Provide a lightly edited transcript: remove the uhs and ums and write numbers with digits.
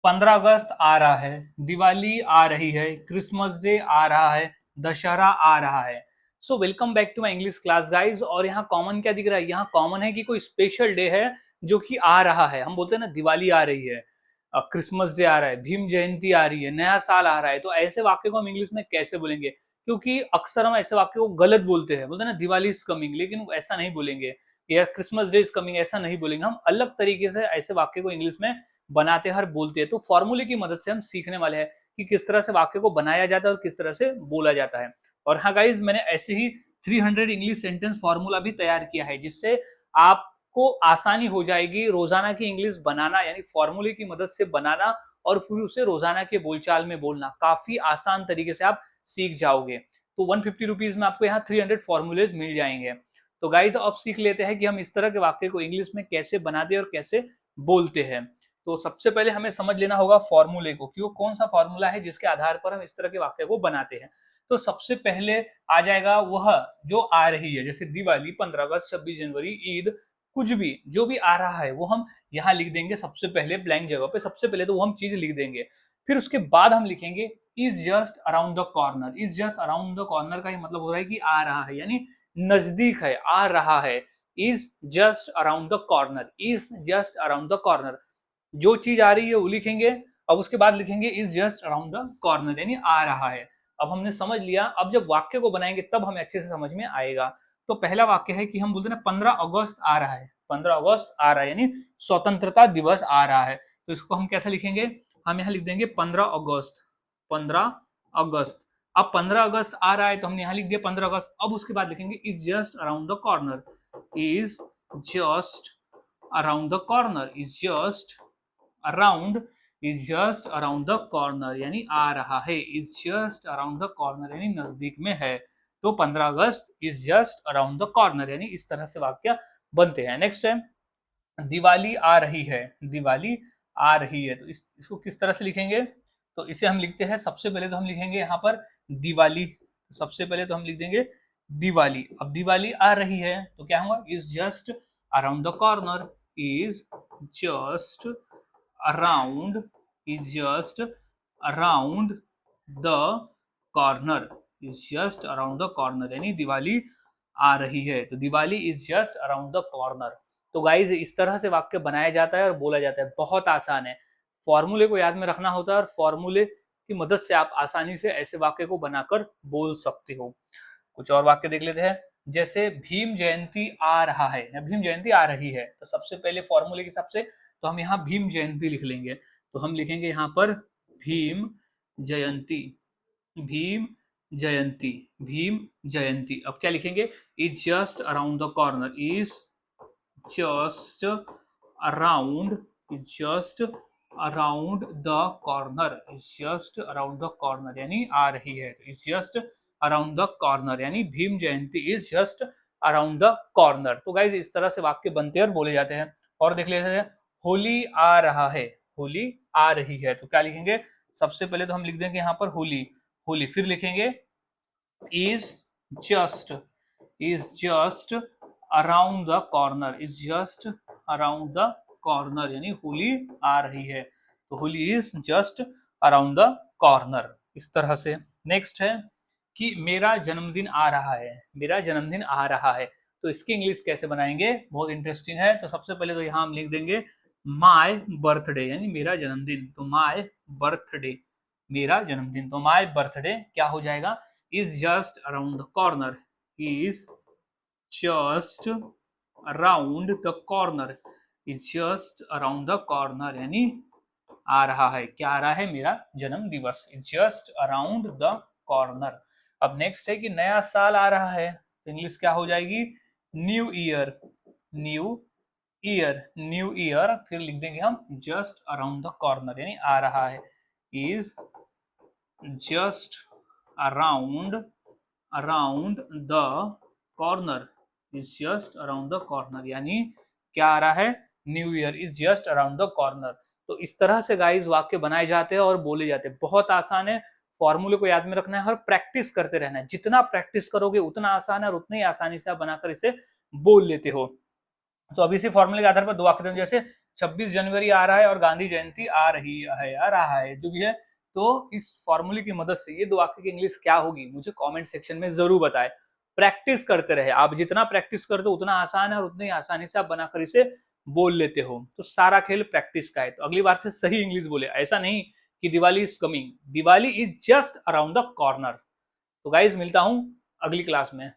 15 अगस्त आ रहा है, दिवाली आ रही है, क्रिसमस डे आ रहा है, दशहरा आ रहा है। So welcome back to my English class guys. और यहाँ कॉमन क्या दिख रहा है? यहाँ कॉमन है कि कोई स्पेशल डे है जो कि आ रहा है। हम बोलते हैं ना दिवाली आ रही है, क्रिसमस डे आ रहा है, भीम जयंती आ रही है, नया साल आ रहा है। तो ऐसे वाक्य को हम इंग्लिश में कैसे बोलेंगे? क्योंकि अक्सर हम ऐसे वाक्य को गलत बोलते हैं, बोलते हैं ना दिवाली इज कमिंग, लेकिन ऐसा नहीं बोलेंगे, या क्रिसमस डे इज कमिंग ऐसा नहीं बोलेंगे। हम अलग तरीके से ऐसे वाक्य को इंग्लिश में बनाते हर बोलते हैं। तो फॉर्मूले की मदद से हम सीखने वाले हैं कि किस तरह से वाक्य को बनाया जाता है और किस तरह से बोला जाता है। और हाँ गाइज, मैंने ऐसे ही 300 इंग्लिश सेंटेंस फॉर्मूला भी तैयार किया है, जिससे आपको आसानी हो जाएगी रोजाना की इंग्लिश बनाना, यानी फॉर्मूले की मदद से बनाना और फिर उसे रोजाना के बोलचाल में बोलना। काफी आसान तरीके से आप सीख जाओगे। तो 150 रुपीज में आपको यहाँ 300 फॉर्मूलेज मिल जाएंगे। तो गाइज अब सीख लेते हैं कि हम इस तरह के वाक्य को इंग्लिश में कैसे बनाते हैं और कैसे बोलते हैं। तो सबसे पहले हमें समझ लेना होगा फॉर्मूले को, कि वो कौन सा फॉर्मूला है जिसके आधार पर हम इस तरह के वाक्य को बनाते हैं। तो सबसे पहले आ जाएगा वह जो आ रही है, जैसे दिवाली, 15 अगस्त, 26 जनवरी, ईद, कुछ भी जो भी आ रहा है वो हम यहाँ लिख देंगे। सबसे पहले ब्लैंक जगह पे सबसे पहले तो वो हम चीज लिख देंगे। फिर उसके बाद हम लिखेंगे is just around the corner. Is just around the corner का ही मतलब हो रहा है कि आ रहा है, यानी नजदीक है, आ रहा है। Is just around the corner, is just around the corner, जो चीज आ रही है वो लिखेंगे। अब उसके बाद लिखेंगे is just around the corner, यानी आ रहा है। अब हमने समझ लिया। अब जब वाक्य को बनाएंगे तब हमें अच्छे से समझ में आएगा। तो पहला वाक्य है कि हम बोलते हैं 15 अगस्त आ रहा है, 15 अगस्त आ रहा है, यानी स्वतंत्रता दिवस आ रहा है। तो इसको हम कैसे लिखेंगे? हम यहाँ लिख देंगे 15 अगस्त, 15 अगस्त। अब 15 अगस्त आ रहा है तो हमने यहाँ लिख दिया 15 अगस्त। अब उसके बाद लिखेंगे is just around the corner, is just around the corner, is just around, is just around the corner, यानी आ रहा है। Is just around the corner यानी नजदीक में है। तो 15 अगस्त is just around the corner, यानी इस तरह से वाक्य बनते हैं। नेक्स्ट है दिवाली आ रही है, दिवाली आ रही है। तो इसको किस तरह से लिखेंगे? तो इसे हम लिखते हैं, सबसे पहले तो हम लिखेंगे यहाँ पर दिवाली। सबसे पहले तो हम लिख देंगे दिवाली। अब दिवाली आ रही है तो क्या होगा? Is just around the corner, is just around, is just around the corner, is just around the corner, यानी दिवाली आ रही है। तो Diwali is just around the corner. तो गाइज इस तरह से वाक्य बनाया जाता है और बोला जाता है। बहुत आसान है, फॉर्मूले को याद में रखना होता है और फॉर्मूले की मदद से आप आसानी से ऐसे वाक्य को बनाकर बोल सकते हो। कुछ और वाक्य देख लेते हैं। जैसे भीम जयंती आ रहा है या भीम जयंती आ रही है, तो सबसे पहले फॉर्मूले के हिसाब से तो हम यहाँ भीम जयंती लिख लेंगे। तो हम लिखेंगे यहाँ पर भीम जयंती, भीम जयंती, भीम जयंती। अब क्या लिखेंगे? Is just around the corner, is just around, is just around the corner, is just around the corner, यानी आ रही है। Is just around the corner, यानी Bhim Jayanti is just around the corner. तो गाइज इस तरह से वाक्य बनते हैं और बोले जाते हैं। और देख लेते हैं, होली आ रहा है, होली आ रही है। तो क्या लिखेंगे? सबसे पहले तो हम लिख देंगे यहाँ पर होली, होली। फिर लिखेंगे is just, is just around the corner, is just around the corner, यानी होली आ रही है। तो Holi is just around the corner, इस तरह से। नेक्स्ट है कि मेरा जन्मदिन आ रहा है, मेरा जन्मदिन आ रहा है। तो इसकी इंग्लिश कैसे बनाएंगे? बहुत इंटरेस्टिंग है। तो सबसे पहले तो यहाँ हम लिख देंगे माय बर्थडे, यानी मेरा जन्मदिन। तो माय बर्थडे, मेरा जन्मदिन। तो माय बर्थडे क्या हो जाएगा? Is just around the corner, is just around the corner, is just around the corner, यानी आ रहा है। क्या आ रहा है? मेरा जन्म दिवस, is just around the corner. अब नेक्स्ट है कि नया साल आ रहा है। तो इंग्लिश क्या हो जाएगी? New year, new year, new year. फिर लिख देंगे हम जस्ट अराउंड द कॉर्नर, यानी आ रहा है। Is just around, around the corner, is just around the corner, यानी क्या आ रहा है? New year is just around the corner. तो इस तरह से गाइस वाक्य बनाए जाते हैं और बोले जाते हैं। बहुत आसान है, फॉर्मूले को याद में रखना है और प्रैक्टिस करते रहना है। जितना प्रैक्टिस करोगे उतना आसान है और उतनी आसानी से आप बनाकर इसे बोल लेते हो। तो अभी इसी फॉर्मूले के आधार पर दो वाक्य, जैसे 26 जनवरी आ रहा है और गांधी जयंती आ रही है, आ रहा है, जो भी है। तो इस फॉर्मूले की मदद से ये दो वाक्य की इंग्लिश क्या होगी, मुझे कमेंट सेक्शन में जरूर बताएं। प्रैक्टिस करते रहे आप, जितना प्रैक्टिस करते हो उतना आसान है और उतनी आसानी से आप बनाकर इसे बोल लेते हो। तो सारा खेल प्रैक्टिस का है। तो अगली बार से सही इंग्लिश बोले, ऐसा नहीं कि Diwali is coming, Diwali is just around the corner. तो गाइज मिलता हूं अगली क्लास में।